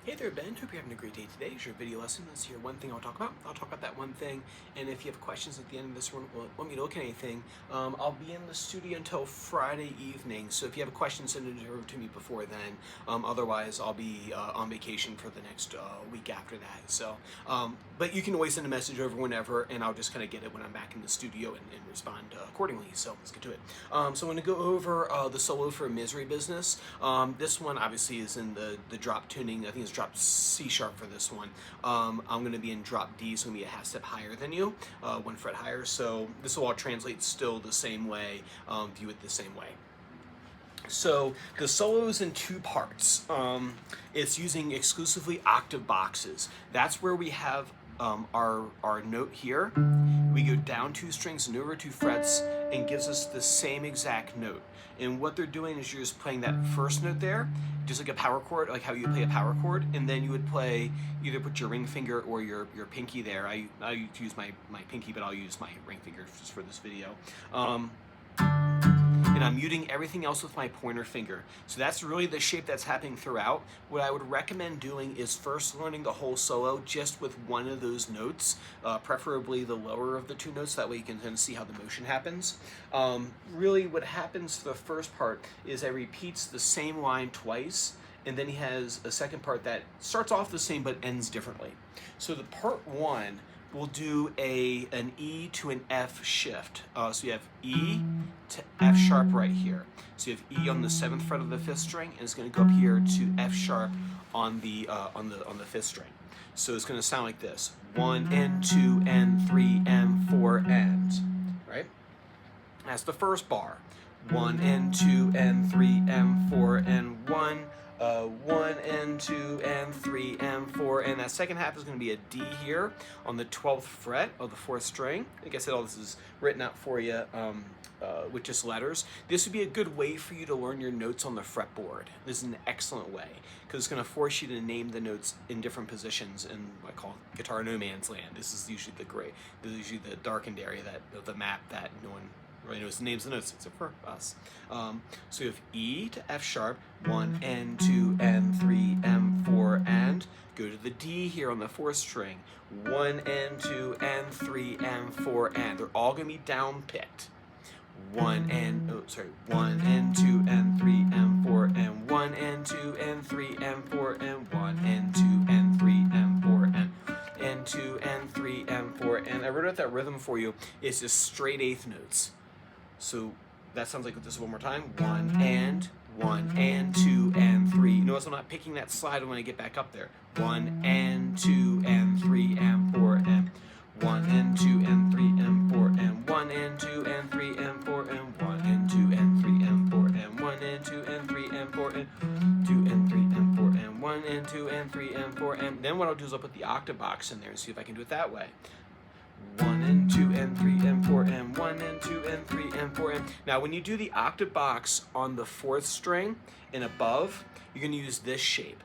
Hey there, Ben. Hope you're having a great day today. It's your video lesson. This is your one thing I'll talk about. I'll talk about that one thing. And if you have questions at the end of this one, want me to look at anything, I'll be in the studio until Friday evening. So if you have a question, send it over to me before then. Otherwise, I'll be on vacation for the next week after that. So, but you can always send a message over whenever, and I'll just kind of get it when I'm back in the studio and respond accordingly. So let's get to it. So I'm going to go over the solo for Misery Business. This one obviously is in the drop tuning. I think it's drop C sharp for this one. I'm going to be in drop D, so I'm going to be a half step higher than you, 1 fret higher. So this will all translate still the same way, view it the same way. So the solo is in 2 parts. It's using exclusively octave boxes. That's where we have our note here. We go down 2 strings and over 2 frets and gives us the same exact note. And what they're doing is you're just playing that first note there, just like a power chord, like how you play a power chord, and then you would play, either put your ring finger or your pinky there. I use my pinky, but I'll use my ring finger just for this video. And I'm muting everything else with my pointer finger. So that's really the shape that's happening throughout. What I would recommend doing is first learning the whole solo just with one of those notes, preferably the lower of the 2 notes, that way you can kind of see how the motion happens. Really what happens for the first part is it repeats the same line twice, and then he has a second part that starts off the same but ends differently. So the part 1, we'll do an E to an F shift. So you have E to F sharp right here. So you have E on the 7th fret of the 5th string, and it's going to go up here to F sharp on the 5th string. So it's going to sound like this: 1 and 2 and 3 and 4 and, right? That's the first bar. 1 and 2 and 3 and 4 and 1. 1 and 2 and 3 and 4, and that second half is going to be a D here on the 12th fret of the 4th string. Like I said, all this is written out for you with just letters. This would be a good way for you to learn your notes on the fretboard. This is an excellent way, because it's going to force you to name the notes in different positions in what I call guitar no man's land. This is usually this is usually the darkened area of the map that no one really knows the names of the notes except for us. So you have E to F sharp, 1 and 2 and 3 and 4 and. Go to the D here on the 4th string, 1 and 2 and 3 and 4 and. They're all going to be down picked. 1 and 2 and 3 and 4 and 1 and 2 and 3 and 4 and 1 and 2 and 3 and 4 and 2 and 3 and 4 and. I wrote out that rhythm for you. It's just straight 8th notes. So that sounds like this one more time. 1 and 2 and 3. Notice I'm not picking that slide when I get back up there. 1 and 2 and 3 and 4 and 1 and 2 and 3 and 4 and 1 and 2 and 3 and 4 and 1 and 2 and 3 and 4 and 1 and 2 and 3 and 4 and 2 and 3 and 4 and 1 and 2 and 3 and 4 and. Then what I'll do is I'll put the octave box in there and see if I can do it that way. 1 and 2 and 3 and 4 and 1 and 2 and 3 and 4 and. Now when you do the octave box on the 4th string and above, you're going to use this shape.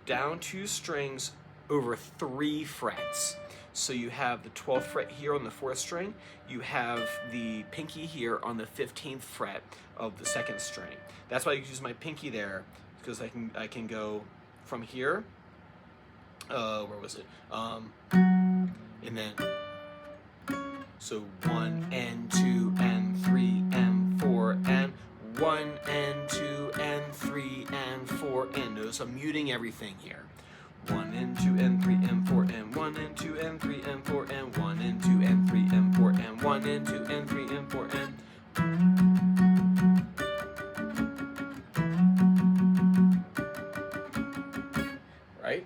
Down 2 strings over 3 frets. So you have the 12th fret here on the 4th string. You have the pinky here on the 15th fret of the 2nd string. That's why I use my pinky there, because I can go from here. Where was it? And then. So 1 and 2 and 3 and 4 and 1 and 2 and 3 and 4 and. Notice I'm muting everything here. 1 and 2 and 3 and 4 and 1 and 2 and 3 and 4 and 1 and 2 and 3 and 4 and 1 and 2 and 3 and 4 and. Right?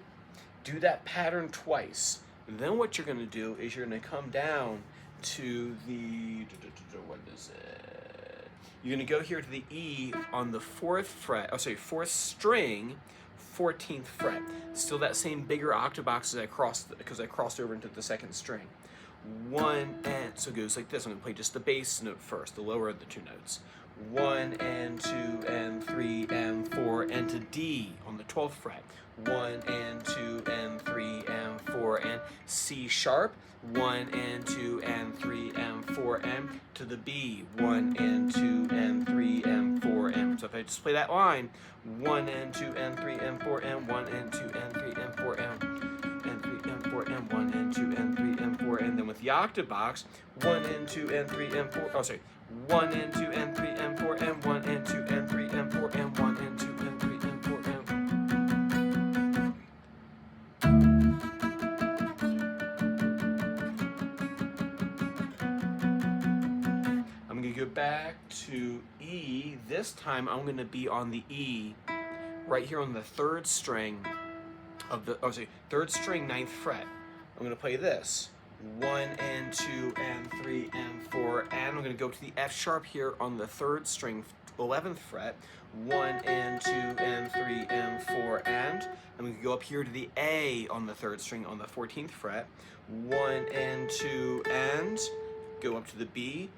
Do that pattern twice. And then what you're going to do is you're going to come down to the, what is it? You're going to go here to the E on the 4th fret, 4th string, 14th fret. Still that same bigger octave box as because I crossed over into the 2nd string. 1 and, so it goes like this. I'm going to play just the bass note first, the lower of the 2 notes. 1 and 2 and 3 and 4 and to D on the 12th fret. 1 and 2 and 3 and 4 and C sharp. 1 and 2 and 3 and 4 and to the B. 1 and 2 and 3 and 4 and. So if I just play that line, 1 and 2 and 3 and 4 and 1 and 2 and 3 the octave box, 1 and 2 and 3 and 4. Oh, sorry. 1 and 2 and 3 and 4 and 1 and 2 and 3 and 4 and 1 and 2 and 3 and 4 and. I'm gonna go back to E. This time I'm gonna be on the E, right here on the third string of the, third string, 9th fret. I'm gonna play this. 1 and 2 and 3 and 4, and I'm gonna go to the F sharp here on the third string, 11th fret. 1 and 2 and 3 and 4, and I'm gonna go up here to the A on the third string on the 14th fret. 1 and 2 and go up to the B,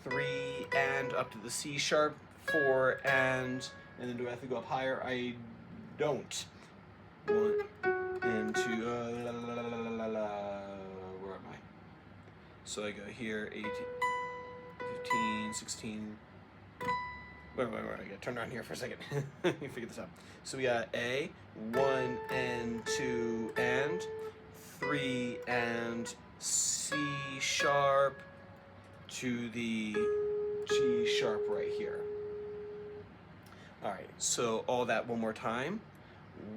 3 and up to the C sharp, 4 and then do I have to go up higher? I don't. 1 and 2, where am I? So I go here, 18, 15, 16, wait, I gotta turn around here for a second. Let me figure this out. So we got A, 1 and 2 and 3 and C sharp to the G sharp right here. All right, so all that one more time.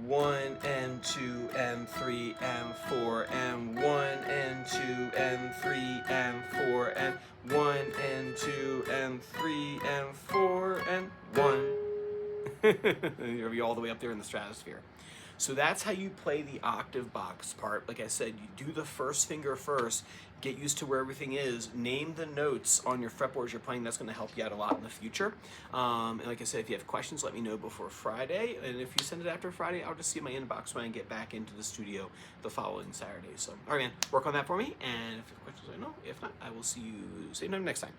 1 and 2 and 3 and 4 and 1 and 2 and 3 and 4 and 1 and 2 and 3 and 4 and 1. You'll be all the way up there in the stratosphere. So that's how you play the octave box part. Like I said, you do the first finger first, get used to where everything is, name the notes on your fretboards you're playing. That's going to help you out a lot in the future. And like I said, if you have questions, let me know before Friday. And if you send it after Friday, I'll just see my inbox when I get back into the studio the following Saturday. So, all right, man, work on that for me. And if you have questions, let me know. If not, I will see you same time next time.